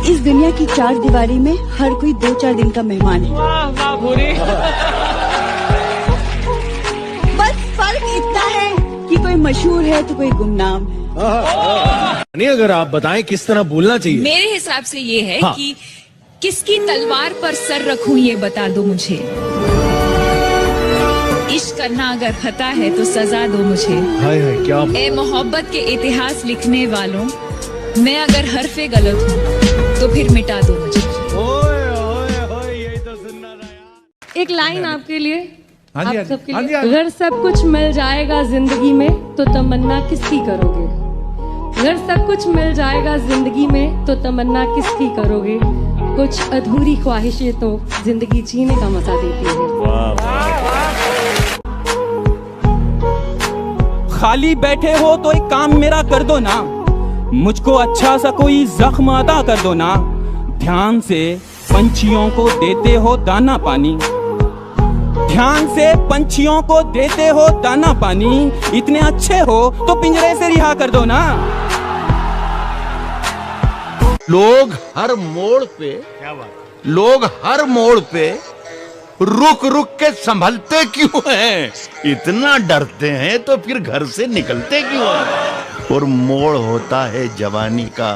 इस दुनिया की चार दीवारी में हर कोई 2-4 दिन का मेहमान है। बस फर्क इतना है कि कोई मशहूर है तो कोई गुमनाम है। नहीं, अगर आप बताएं किस तरह बोलना चाहिए। मेरे हिसाब से ये है कि किसकी तलवार पर सर रखूं ये बता दो मुझे। इश्क करना अगर खता है तो सजा दो मुझे। हाय हाय क्या। ए मोहब्बत के इतिहास लिखने वालों, मैं अगर हरफे गलत हूँ तो फिर मिटा दो मुझे। यही तो सुनना था यार। एक लाइन आपके लिए, हाँ जी, आप सबके हाँ जी, लिए। हाँ जी। अगर सब कुछ मिल जाएगा जिंदगी में तो तमन्ना किसकी करोगे? अगर सब कुछ मिल जाएगा जिंदगी में तो तमन्ना किसकी करोगे? कुछ अधूरी ख्वाहिशें तो जिंदगी जीने का मजा देती है। खाली बैठे हो तो एक काम मेरा कर दो ना, मुझको अच्छा सा कोई जख्म अदा कर दो ना। ध्यान से पंछियों को देते हो दाना पानी, ध्यान से पंछियों को देते हो दाना पानी। इतने अच्छे हो तो पिंजरे से रिहा कर दो ना। लोग हर मोड़ पे, लोग हर मोड़ पे रुक रुक के संभलते क्यों हैं? इतना डरते हैं तो फिर घर से निकलते क्यों हैं? और मोड़ होता है जवानी का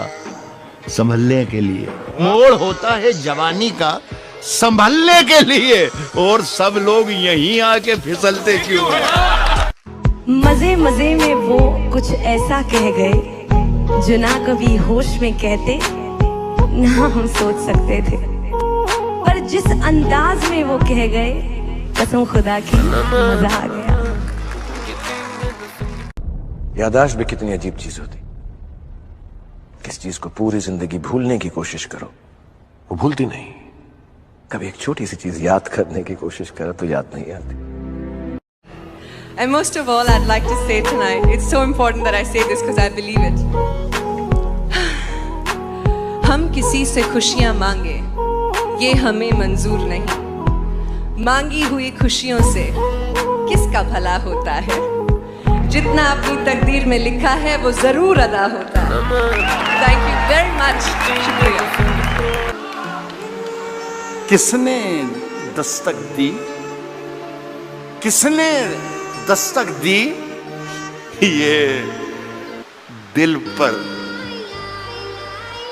संभलने के लिए, मोड़ होता है जवानी का संभलने के लिए। और सब लोग यहीं आके फिसलते क्यों हैं? मजे मजे में वो कुछ ऐसा कह गए जो ना कभी होश में कहते ना हम सोच सकते थे, पर जिस अंदाज में वो कह गए कसम खुदा की मजा आ गया। याददाश्त भी कितनी अजीब चीज होती। किस चीज को पूरी जिंदगी भूलने की कोशिश करो वो भूलती नहीं, कभी एक छोटी सी चीज याद करने की कोशिश करो तो याद नहीं आती। And most of all, I'd like to say tonight, it's so important that I say this because I believe it. हम किसी से खुशियां मांगे ये हमें मंजूर नहीं, मांगी हुई खुशियों से किसका भला होता है? जितना अपनी तकदीर में लिखा है वो जरूर अदा होता है। थैंक यू वेरी मच, शुक्रिया। किसने दस्तक दी, किसने दस्तक दी ये दिल पर?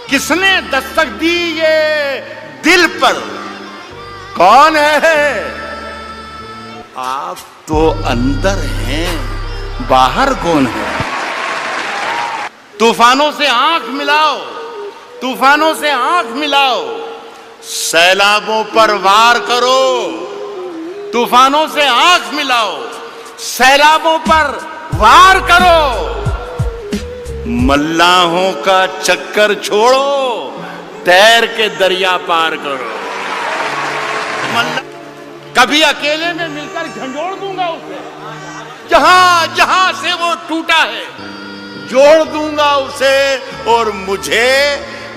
किसने दस्तक दी ये दिल पर? कौन है? आप तो अंदर हैं, बाहर कौन है? तूफानों से आंख मिलाओ, तूफानों से आंख मिलाओ, सैलाबों पर वार करो। तूफानों से आंख मिलाओ, सैलाबों पर वार करो। मल्लाहों का चक्कर छोड़ो, तैर के दरिया पार करो। कभी अकेले में मिलकर झंझोड़ दूंगा उसे, जहां जहां से वो टूटा है जोड़ दूंगा उसे। और मुझे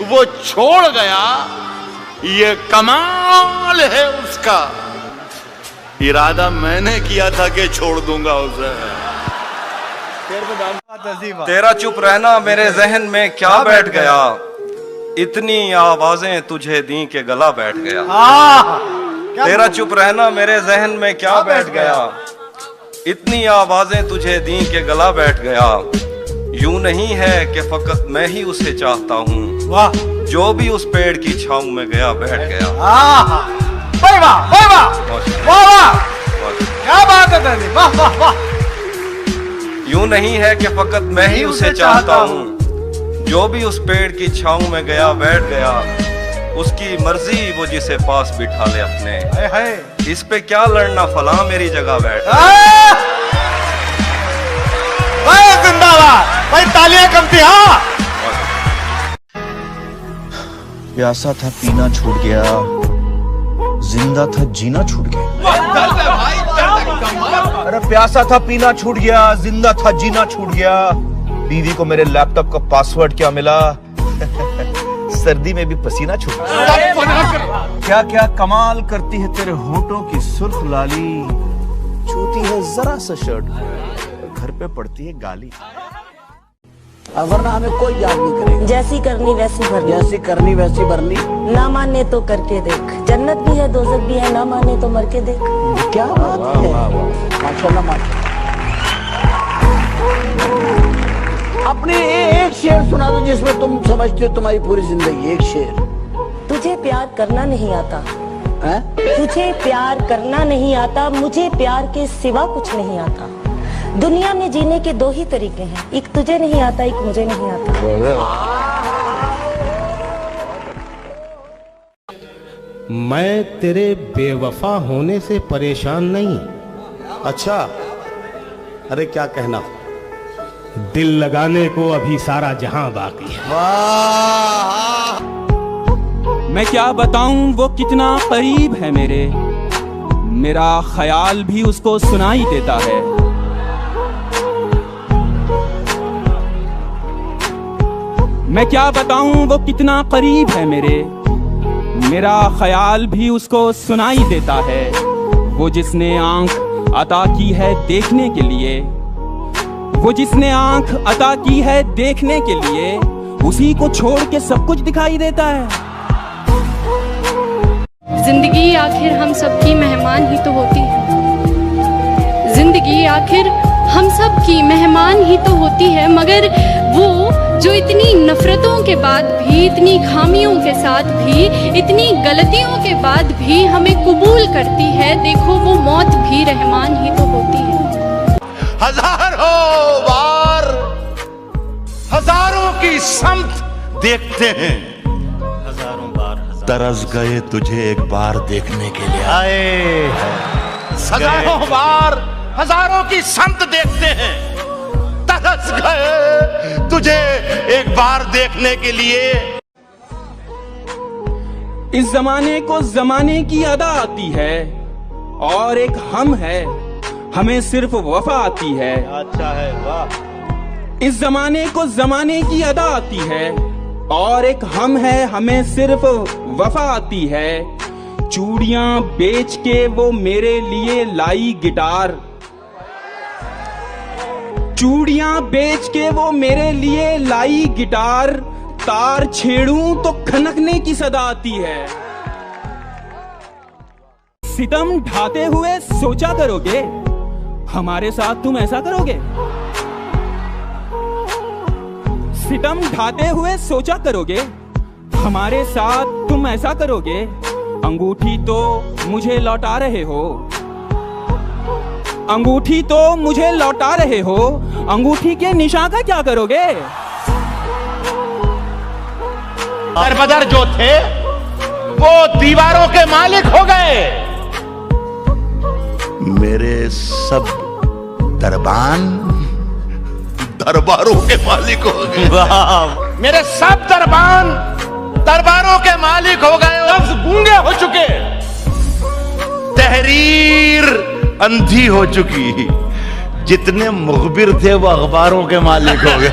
वो छोड़ गया, ये कमाल है उसका। इरादा मैंने किया था कि छोड़ दूंगा उसे। तेरा चुप रहना मेरे जहन में क्या बैठ गया, इतनी आवाजें तुझे दी के गला बैठ गया। तेरा चुप रहना मेरे जहन में क्या बैठ गया, इतनी आवाजें तुझे दी के गला बैठ गया। यूं नहीं है कि फकत मैं ही उसे चाहता हूँ, जो भी उस पेड़ की छांव में गया बैठ गया। वाह वाह वाह वाह वाह, क्या बात है, वाह वाह वाह। यूं नहीं है कि फकत मैं ही उसे चाहता हूँ, जो भी उस पेड़ की छांव में गया बैठ गया। उसकी मर्जी वो जिसे पास बिठा ले अपने, इस पे क्या लड़ना फला मेरी जगह बैठ। जिंदाबाद भाई, तालियां कम थी। हाँ, प्यासा था पीना छूट गया, जिंदा था जीना छूट गया। अरे प्यासा था पीना छूट गया, जिंदा था जीना छूट गया। बीवी को मेरे लैपटॉप का पासवर्ड क्या मिला, सर्दी में भी पसीना छूट गया। क्या क्या कमाल करती है तेरे होठों की सुर्ख लाली, छूती है जरा सा शर्ट, घर पे पड़ती है गाली। वरना हमें कोई याद नहीं करेगा। जैसी करनी वैसी भरनी, जैसी करनी वैसी भरनी। ना माने तो करके देख, जन्नत भी है दोजख भी है, ना माने तो मर के देख। क्या बात है, माशाल्लाह माशाल्लाह। अपने एक शेर सुना दो जिसमें तुम समझते हो तुम्हारी पूरी जिंदगी। एक शेर। तुझे प्यार करना नहीं आता है? तुझे प्यार करना नहीं आता, मुझे प्यार के सिवा कुछ नहीं आता। दुनिया में जीने के दो ही तरीके हैं, एक तुझे नहीं आता, एक मुझे नहीं आता। मैं तेरे बेवफा होने से परेशान नहीं। अच्छा, अरे क्या कहना। दिल लगाने को अभी सारा जहां बाकी है। मैं क्या बताऊं वो कितना करीब है मेरे, मेरा ख्याल भी उसको सुनाई देता है। मैं क्या बताऊं वो कितना करीब है मेरे, मेरा ख्याल भी उसको सुनाई देता है। वो जिसने आंख अता की है देखने के लिए, वो जिसने आंख अता की है देखने के लिए, उसी को छोड़ के सब कुछ दिखाई देता है। जिंदगी आखिर हम सबकी मेहमान ही तो होती है। जिंदगी आखिर हम सब की मेहमान ही तो होती है, मगर वो जो इतनी नफरतों के बाद भी, इतनी खामियों के साथ भी, इतनी गलतियों के बाद भी हमें कबूल करती है, देखो वो मौत भी रहमान ही तो होती है। हजारों बार हजारों की समत देखते हैं, हजारों बार तरस गए तुझे एक बार देखने के लिए। आए हजारों बार हजारों की समत देखते हैं, तरस गए तुझे एक बार देखने के लिए। इस जमाने को जमाने की अदा आती है, और एक हम है, हमें सिर्फ वफा आती है। अच्छा है, वाह। इस जमाने को जमाने की अदा आती है, और एक हम है, हमें सिर्फ वफा आती है। चूड़ियां बेच के वो मेरे लिए लाई गिटार, चूड़ियां बेच के वो मेरे लिए लाई गिटार, तार छेड़ूं तो खनकने की सदा आती है। सितम ढाते हुए सोचा करोगे, हमारे साथ तुम ऐसा करोगे। सितम ढाते हुए सोचा करोगे, हमारे साथ तुम ऐसा करोगे। अंगूठी तो मुझे लौटा रहे हो, अंगूठी तो मुझे लौटा रहे हो, अंगूठी के निशान का क्या करोगे। दरबदर जो थे वो दीवारों के मालिक हो गए, मेरे सब दरबान दरबारों के मालिक हो गए। मेरे सब दरबान दरबारों के मालिक हो गए, लफ्ज गूंगे हो चुके, तहरीर अंधी हो चुकी, जितने मुखबिर थे वो अखबारों के मालिक हो गए।